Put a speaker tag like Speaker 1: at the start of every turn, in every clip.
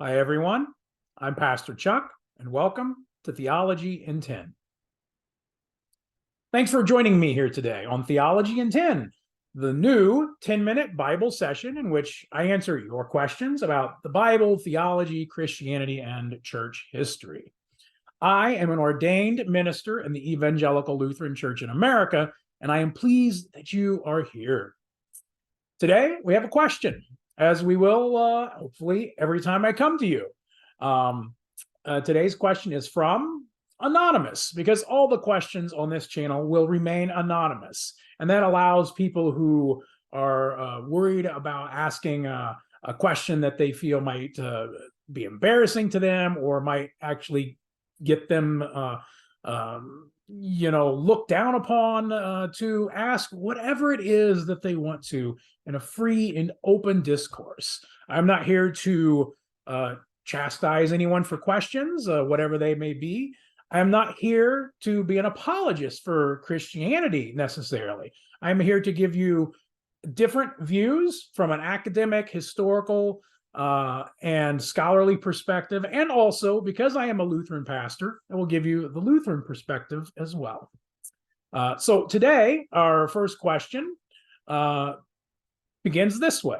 Speaker 1: Hi, everyone. I'm Pastor Chuck, and welcome to Theology in 10. Thanks for joining me here today on Theology in 10, the new 10-minute Bible session in which I answer your questions about the Bible, theology, Christianity, and church history. I am an ordained minister in the Evangelical Lutheran Church in America, and I am pleased that you are here. Today, we have a question, as we will hopefully every time I come to you. Today's question is from Anonymous, because all the questions on this channel will remain anonymous. And that allows people who are worried about asking a question that they feel might be embarrassing to them or might actually get them looked down upon to ask whatever it is that they want to in a free and open discourse. I'm not here to chastise anyone for questions, whatever they may be. I'm not here to be an apologist for Christianity necessarily. I'm here to give you different views from an academic, historical, and scholarly perspective, and also because I am a Lutheran pastor, I will give you the Lutheran perspective as well. So today, our first question begins this way.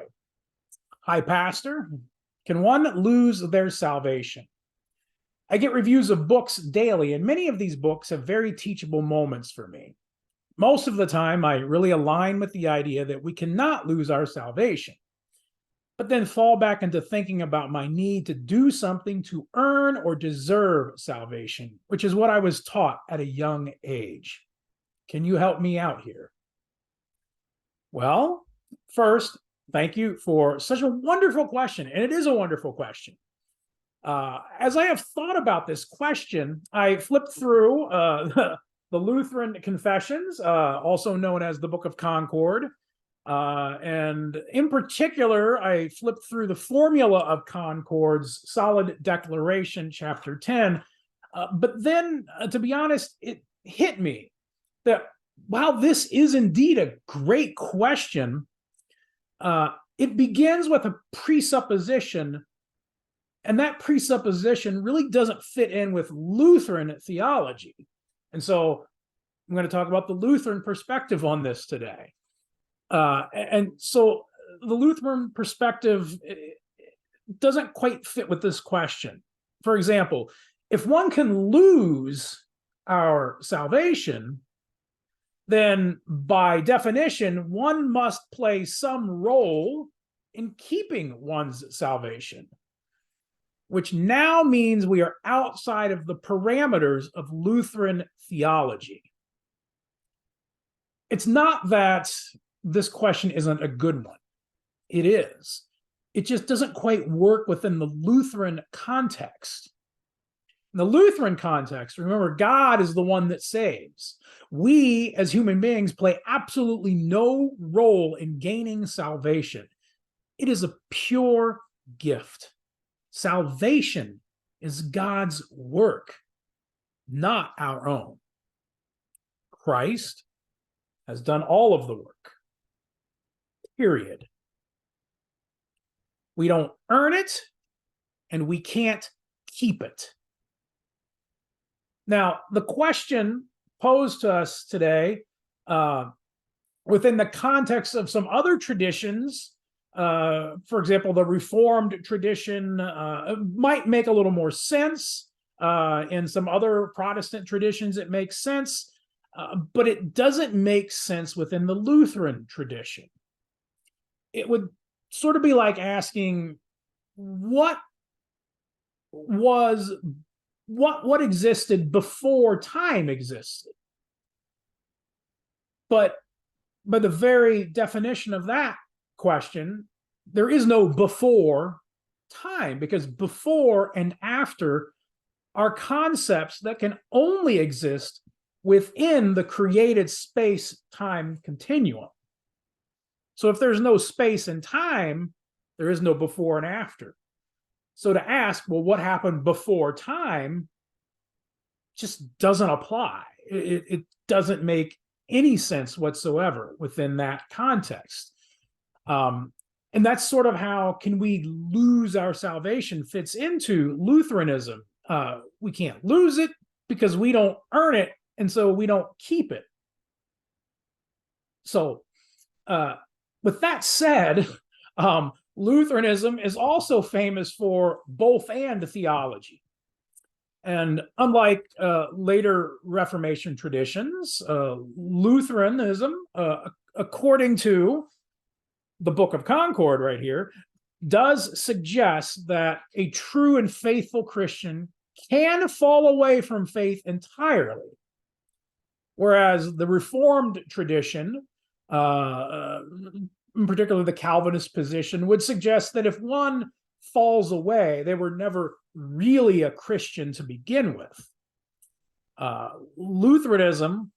Speaker 1: Hi, Pastor. Can one lose their salvation? I get reviews of books daily, and many of these books have very teachable moments for me. Most of the time, I really align with the idea that we cannot lose our salvation, but then fall back into thinking about my need to do something to earn or deserve salvation, which is what I was taught at a young age. Can you help me out here? Well, first, thank you for such a wonderful question, and it is a wonderful question. As I have thought about this question, I flipped through the Lutheran Confessions, also known as the Book of Concord, and in particular, I flipped through the Formula of Concord's Solid Declaration, Chapter 10. But then, to be honest, it hit me that while this is indeed a great question, it begins with a presupposition, and that presupposition really doesn't fit in with Lutheran theology. And so I'm going to talk about the Lutheran perspective on this today. And so the Lutheran perspective doesn't quite fit with this question. For example, if one can lose our salvation, then by definition, one must play some role in keeping one's salvation, which now means we are outside of the parameters of Lutheran theology. It's not that this question isn't a good one. It is. It just doesn't quite work within the Lutheran context. In the Lutheran context, remember, God is the one that saves. We, as human beings, play absolutely no role in gaining salvation. It is a pure gift. Salvation is God's work, not our own. Christ has done all of the work. Period. We don't earn it, and we can't keep it. Now, the question posed to us today, within the context of some other traditions, for example, the Reformed tradition might make a little more sense. In some other Protestant traditions, it makes sense, but it doesn't make sense within the Lutheran tradition. It would sort of be like asking what existed before time existed. But by the very definition of that question, there is no before time, because before and after are concepts that can only exist within the created space-time continuum. So if there's no space and time, there is no before and after. So to ask, well, what happened before time just doesn't apply. It doesn't make any sense whatsoever within that context. And that's sort of how can we lose our salvation fits into Lutheranism. We can't lose it because we don't earn it, and so we don't keep it. So with that said, Lutheranism is also famous for both and theology. And unlike later Reformation traditions, Lutheranism, according to the Book of Concord right here, does suggest that a true and faithful Christian can fall away from faith entirely. Whereas the Reformed tradition, particularly the Calvinist position, would suggest that if one falls away, they were never really a Christian to begin with. Lutheranism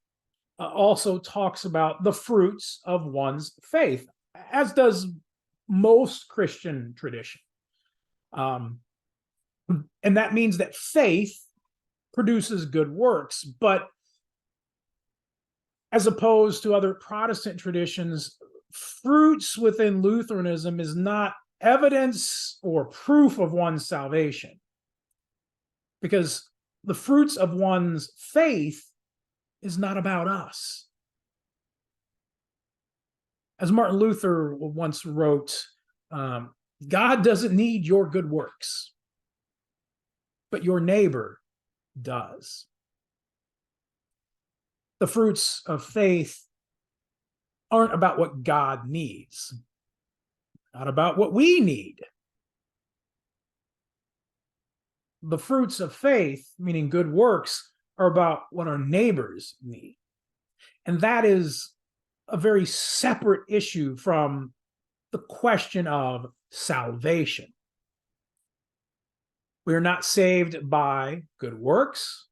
Speaker 1: also talks about the fruits of one's faith, as does most Christian tradition. And that means that faith produces good works, but as opposed to other Protestant traditions, fruits within Lutheranism is not evidence or proof of one's salvation, because the fruits of one's faith is not about us. As Martin Luther once wrote, God doesn't need your good works, but your neighbor does. The fruits of faith aren't about what God needs, not about what we need. The fruits of faith, meaning good works, are about what our neighbors need. And that is a very separate issue from the question of salvation. We are not saved by good works.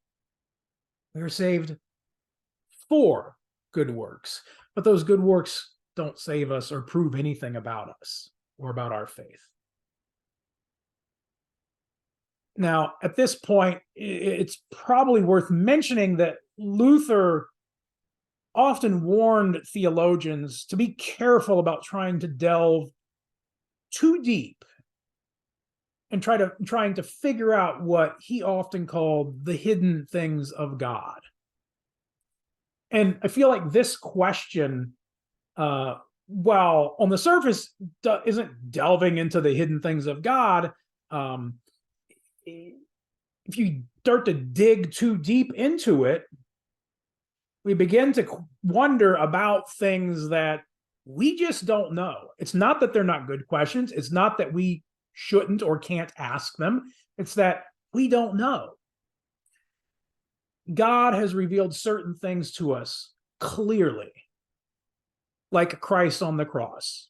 Speaker 1: We are saved for good works. But those good works don't save us or prove anything about us or about our faith. Now, at this point, it's probably worth mentioning that Luther often warned theologians to be careful about trying to delve too deep and trying to figure out what he often called the hidden things of God. And I feel like this question, while on the surface isn't delving into the hidden things of God, if you start to dig too deep into it, we begin to wonder about things that we just don't know. It's not that they're not good questions. It's not that we shouldn't or can't ask them. It's that we don't know. God has revealed certain things to us clearly, like Christ on the cross.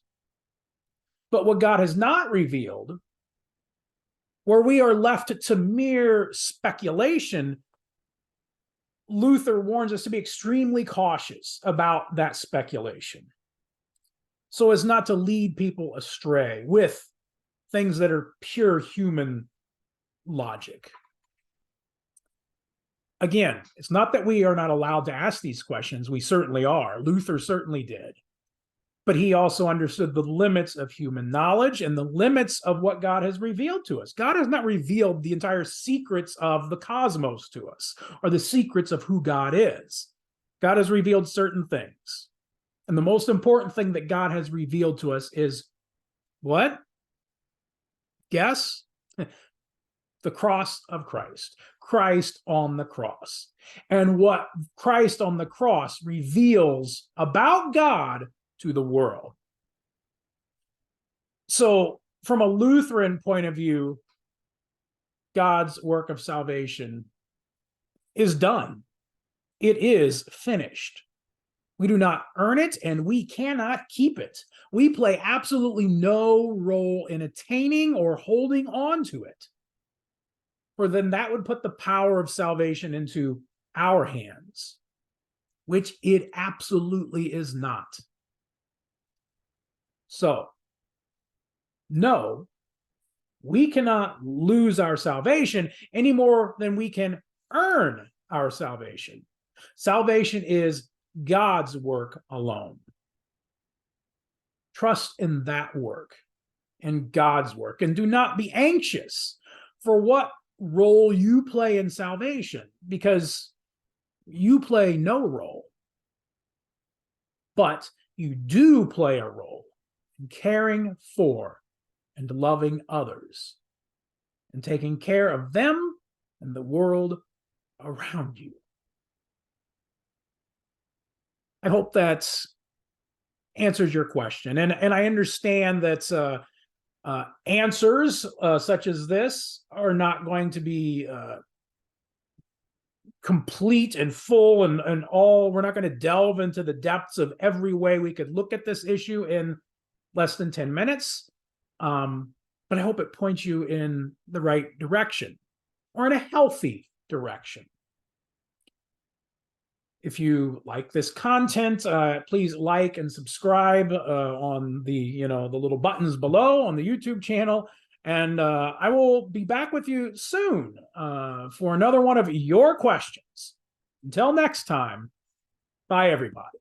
Speaker 1: But what God has not revealed, where we are left to mere speculation, Luther warns us to be extremely cautious about that speculation, so as not to lead people astray with things that are pure human logic. Again, it's not that we are not allowed to ask these questions. We certainly are. Luther certainly did. But he also understood the limits of human knowledge and the limits of what God has revealed to us. God has not revealed the entire secrets of the cosmos to us, or the secrets of who God is. God has revealed certain things. And the most important thing that God has revealed to us is what? Guess? The cross of Christ. Christ on the cross. And what Christ on the cross reveals about God to the world. So, from a Lutheran point of view, God's work of salvation is done. It is finished. We do not earn it, and we cannot keep it. We play absolutely no role in attaining or holding on to it. For then that would put the power of salvation into our hands, which it absolutely is not. So, no, we cannot lose our salvation any more than we can earn our salvation. Salvation is God's work alone. Trust in that work, in God's work, and do not be anxious for what role you play in salvation, because you play no role. But you do play a role in caring for and loving others, and taking care of them and the world around you. I hope that answers your question. And I understand that answers such as this are not going to be complete and full and all. We're not going to delve into the depths of every way we could look at this issue in less than 10 minutes. But I hope it points you in the right direction, or in a healthy direction. If you like this content, please like and subscribe on the little buttons below on the YouTube channel. And I will be back with you soon for another one of your questions. Until next time, bye everybody.